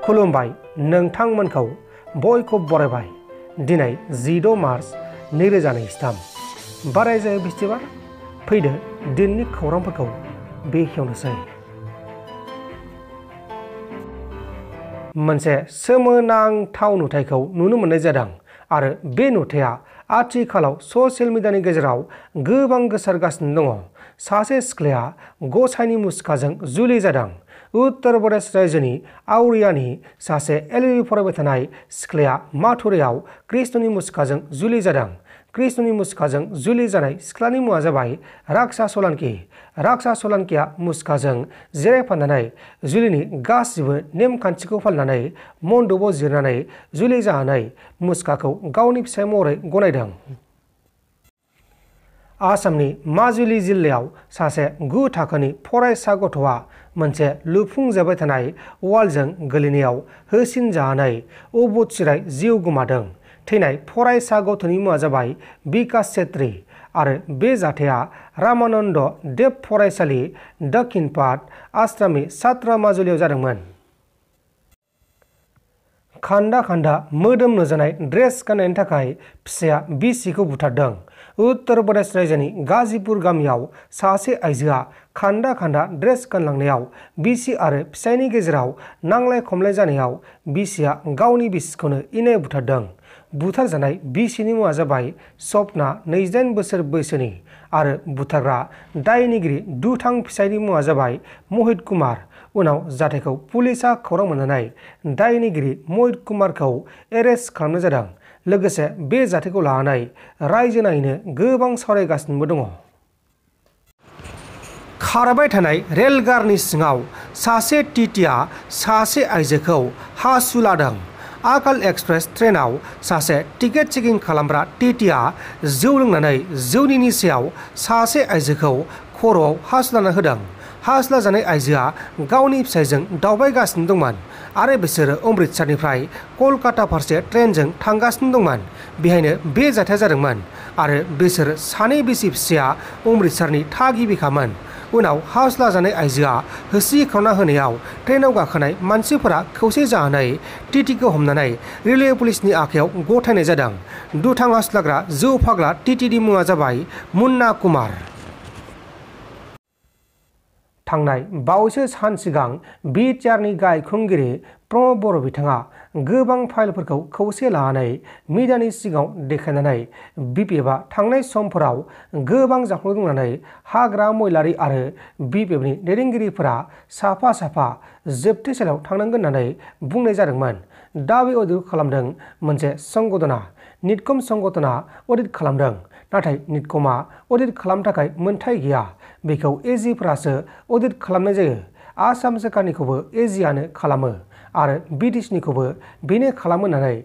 खुलुमबाय नोंथांमोनखौ बयखौ बरायबाय दिनै 16 मार्च 2023 बारायजायो बिस्थिबार फैदो दिननि खौरांफोरखौ बेखेवनोसै। मोनसे सोमोनांथाव नुथायखौ नुनो मोननाय जादों आरो बे नुथाया आथिखालाव ससियेल मिडियानि गेजेराव गोबां गोसारगासिनो दङ। सासे सिख्लाया गसाइनि मुसुखाजों जुलि जादों। उत्तर प्रदेश रायजोनि आवरियानि सासे एलएलबी फरायबाय थानाय सिख्लाया माथुरायाव कृष्णनि मुसुखाजों जुलि जादों। कृष्णनि मुसुखाजों जुलि जानाय सिख्लानि मुङा जाबाय राक्सा सलांकि। राक्सा सलांकिया मुसुखाजों जिरायफानानै जुलिनि गासिबो नेमखान्थिखौ फालिनानै मन्दपाव जिरनानै जुलि जानानै मुसुखाखौ गावनि फिसाय महरै गनायदों। आसामनि माजुलि जिल्लायाव सासे 9 थाखोनि फरायसा गथ'आ मोनसे लुफुंजाबाय थानाय वालजों गोलैनायाव होसिनजानानै अबथिरायै जिउ गोमादों। थैनाय फरायसा गथ'नि मुङा जाबाय बिकास छेत्री आरो बे जाथाया रामानन्द देव फरायसालि दक्षिणपाट आश्रामनि सात्रा माजुलियाव जादोंमोन। खान्दा खान्दा मोदोम नुजानाय ड्रेस गाननायनि थाखाय फिसाया बिसिखौ बुथारदों। उत्तर प्रदेश रायजोनि गाजीपुर गामियाव सासे आइजोआ खान्दा खान्दा ड्रेस गानलांनायाव बिसि आरो फिसायनि गेजेराव नांलाय खमलाय जानायाव बिसिया गावनि बिसिखौनो इनाय बुथारदों। बुथारजानाय बिसिनि मुङा जाबाय सपना 28 बोसोर बैसोनि आरो बुथारग्रा दायनिगिरि दुथां फिसायनि मुङा जाबाय महित कुमार। उनाव जाथायखौ पुलिसा खौरां मोननानै दायनिगिरि महित कुमारखौ एरेस्ट खालामनाय जादों। लोगोसे बे जाथायखौ लानानै रायजोनाङैनो गोबां सावरायगासिनोबो दङ। खारबाय थानाय रेलगारिनि सिङाव सासे टीटीआ सासे आइजोखौ हासु लादों। आकाल एक्सप्रेस ट्रेनाव सासे टिकेट चेकिं खालामग्रा टीटीआ जौ लोंनानै जौनि निसायाव सासे आइजोखौ खर'आव हासु लाना होदों। हासु लाजानाय आइजोआ गावनि फिसायजों दावबायगासिनो दंमोन आरो बिसोरो अमृतसरनिफ्राय कलकाता फारसे ट्रेनजों थांगासिनो दंमोन। बेहायनो बे जाथाया जादोंमोन आरो बिसोर सानै बिसि फिसाया अमृतसरनि थागिबिखामोन। उनाव हाउस लाजानाय आइजोआ होसिख्रावना होनायाव ट्रेनाव गाखोनाय मानसिफोरा खौसे जानानै टीटीखौ हमनानै रेलवे पुलिसनि आखायाव गथायनाय जादों। दुथां हाउस लाग्रा जौ फाग्ला टीटीनि मुङा जाबाय मुन्ना कुमार। थांनाय बावैसो सान सिगां बिटिआरनि गाहाय खुंगिरि प्रमद बर' बिथाङा गोबां फाइलफोरखौ खौसे लानानै मिडियानि सिगाङाव देखायनानै बिपिएफआ थांनाय समफोराव गोबां जाफ्लेबाय बुंनानै हाग्रा महिलारि आरो बिपिएफनि दैदेनगिरिफोरा साफा साफा जोबथेसालियाव थांनांगोन होननानै बुंनाय जादोंमोन। दा बे अडिटखौ खालामदों मोनसे संगठना। निटकम संगठना अडिट खालामदों, नाथाय निटकमा अडिट खालामनो थाखाय मोनथाय गैया। बेखौ एजिफोरासो अडिट खालामनाय जायो। आसाम सोरखारनिखौबो एजिआनो खालामो आरो बिटिसिनिखौबो बेनो खालामो होननानै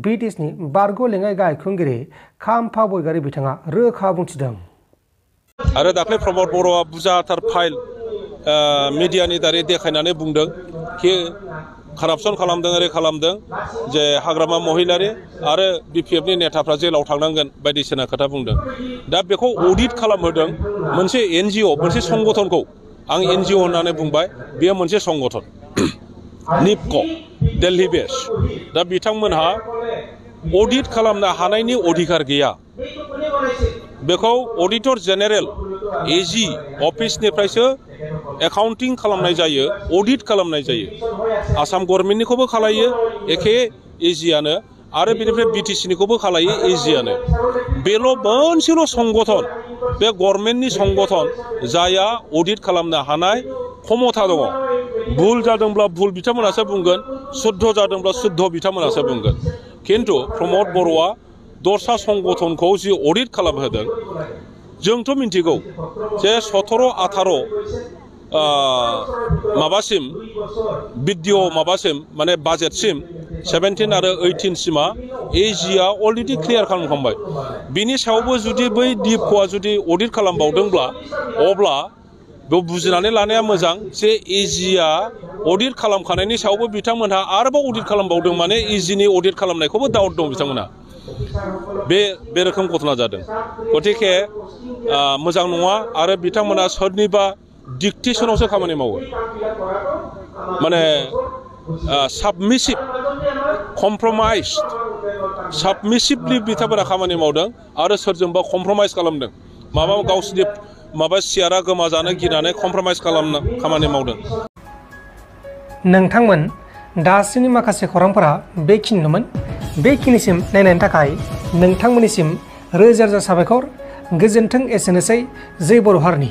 बिटिसिनि बारग' लेङाइ गाहाय खुंगिरि खाम्फा बरगयारी बिथाङा रोखा बुंथिदों। आरो दाख्लै प्रमद बर'आ बुरजाथार फाइल मिडियानि दारै देखायनानै बुंदों कि कारापसन खालामदों ओरै खालामदों जे हाग्रामा महिलारि आरो बिपिएफनि नेताफ्रा जेलाव थांनांगोन बायदिसिना खोथा बुंदों। दा बेखौ अडिट खालामहोदों मोनसे एनजिअ मोनसे संगठनखौ। आं एनजिअ होननानै बुंबाय, बेयो मोनसे संगठन निपक दिल्ली बेस। दा बिथांमोनहा अडिट खालामनो हानायनि अधिकार गैया। बेखौ अडिटर जेनेरेल एजि अफिसनिफ्रायसो एकाउन्टिं खालामनाय जायो, अडिट खालामनाय जायो। आसाम गभर्नमेन्टनिखौबो खालायो एखे एजिआनो आरो बेनिफ्राय बिटिसिनिखौबो खालायो एजिआनो। बेल' मोनसेल' संगठन, बे गभर्नमेन्टनि संगठन जायहा अडिट खालामनो हानाय क्षमता दङ। भुल जादोंब्ला भुल बिथांमोनासो बुंगोन, शुद्ध जादोंब्ला शुद्ध बिथांमोनासो बुंगोन। खिन्थु प्रमद बर'आ दस्रा संगठनखौ जि अडिट खालामहोदों, जोंथ' मिन्थिगौ जे 17-18 माबासिम भिडिअ माबासिम माने बाजेटसिम 17 आरो 18 सिमा एजिआ अलरेडि क्लियार खालामखांबाय। बिनि सायावबो जुदि बै डिपक'आ जुदि अडिट खालामबावदोंब्ला अब्ला बेयाव बुजिनानै लानाया मोजां जे एजिआ अडिट खालामखानायनि सायावबो बिथांमोनहा आरोबाव अडिट खालामबावदों, माने एजिनि अडिट खालामनायखौबो डाउट दं बिथांमोनहा। बे रोखोम घटना जादों। गतिके मोजां नङा आरो बिथांमोना सोरनिबा डिक्टेसनावसो खामानि मावो। माने साबमिसिभलि बिथांमोना खामानि मावदों आरो सोरजोंबा कमप्रमाइज खालामदों गावसिनि सियारा गोमाजानो गिनानै कमप्रमाइज खालामनो खामानि मावदों। नोंथांमोन दासिमनि माखासे खौरांफोरा बेखिनिनोमोन। बेखिनिसिम नायनायनि थाखाय नोंथांमोननिसिम रोजा रोजा साबायखर। गोजोन्थों। एसेनोसै। जै बर' हारिनि।